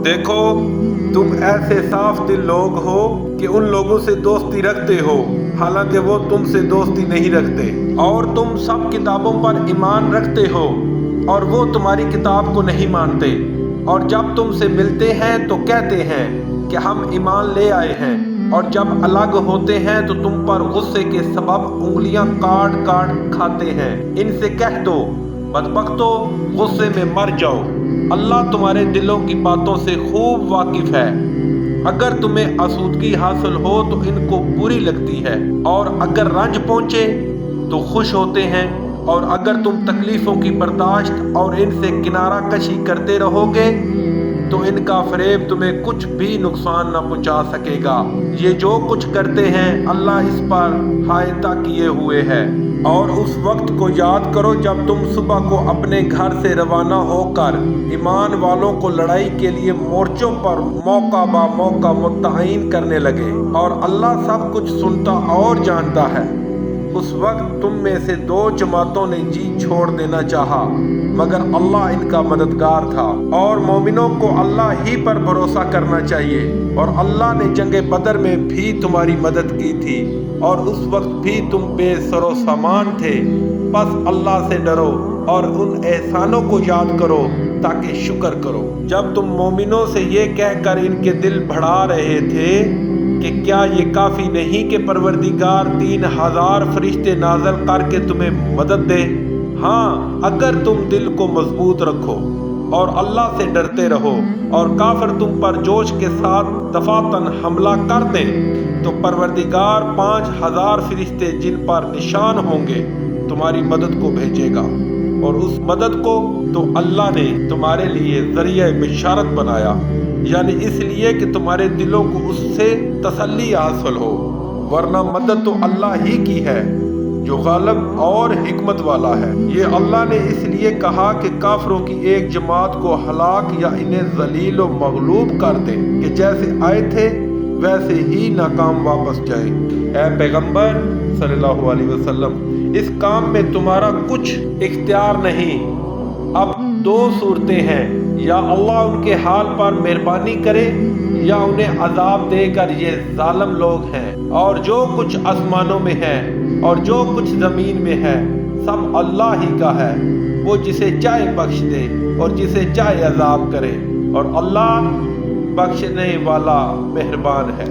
دیکھو تم ایسے صاف دل لوگ ہو کہ ان لوگوں سے دوستی رکھتے ہو حالانکہ وہ تم سے دوستی نہیں رکھتے، اور تم سب کتابوں پر ایمان رکھتے ہو اور وہ تمہاری کتاب کو نہیں مانتے، اور جب تم سے ملتے ہیں تو کہتے ہیں کہ ہم ایمان لے آئے ہیں، اور جب الگ ہوتے ہیں تو تم پر غصے کے سبب انگلیاں کاٹ کاٹ کھاتے ہیں۔ ان سے کہہ دو بدبختو غصے میں مر جاؤ، اللہ تمہارے دلوں کی باتوں سے خوب واقف ہے۔ اگر تمہیں آسودگی حاصل ہو تو ان کو بری لگتی ہے، اور اگر رنج پہنچے تو خوش ہوتے ہیں، اور اگر تم تکلیفوں کی برداشت اور ان سے کنارہ کشی کرتے رہو گے تو ان کا فریب تمہیں کچھ بھی نقصان نہ پہنچا سکے گا۔ یہ جو کچھ کرتے ہیں اللہ اس پر حائطہ کیے ہوئے ہے۔ اور اس وقت کو یاد کرو جب تم صبح کو اپنے گھر سے روانہ ہو کر ایمان والوں کو لڑائی کے لیے مورچوں پر موقع با موقع متعین کرنے لگے، اور اللہ سب کچھ سنتا اور جانتا ہے۔ اس وقت تم میں سے دو جماعتوں نے جی چھوڑ دینا چاہا، مگر اللہ ان کا مددگار تھا، اور مومنوں کو اللہ ہی پر بھروسہ کرنا چاہیے۔ اور اللہ نے جنگ بدر میں بھی تمہاری مدد کی تھی، اور اس وقت بھی تم بے سر و سامان تھے، پس اللہ سے ڈرو اور ان احسانوں کو یاد کرو تاکہ شکر کرو۔ جب تم مومنوں سے یہ کہہ کر ان کے دل بڑھا رہے تھے کہ کیا یہ کافی نہیں کہ پروردگار 3000 فرشتے نازل کر کے تمہیں مدد دے؟ ہاں اگر تم دل کو مضبوط رکھو اور اللہ سے ڈرتے رہو، اور کافر تم پر جوش کے ساتھ دفعتاً حملہ کر دیں تو پروردگار 5000 فرشتے جن پر نشان ہوں گے تمہاری مدد کو بھیجے گا، اور اس مدد کو تو اللہ نے تمہارے لیے ذریعہ بشارت بنایا، یعنی اس لیے کہ تمہارے دلوں کو اس سے تسلی حاصل ہو، ورنہ مدد تو اللہ ہی کی ہے جو غالب اور حکمت والا ہے۔ یہ اللہ نے اس لیے کہا کہ کافروں کی ایک جماعت کو ہلاک یا انہیں ذلیل و مغلوب کر دے کہ جیسے آئے تھے ویسے ہی ناکام واپس جائیں۔ اے پیغمبر صلی اللہ علیہ وسلم، اس کام میں تمہارا کچھ اختیار نہیں۔ اب دو صورتیں ہیں، یا اللہ ان کے حال پر مہربانی کرے یا انہیں عذاب دے کر یہ ظالم لوگ ہیں۔ اور جو کچھ آسمانوں میں ہے اور جو کچھ زمین میں ہے سب اللہ ہی کا ہے، وہ جسے چاہے بخش دے اور جسے چاہے عذاب کرے، اور اللہ بخشنے والا مہربان ہے۔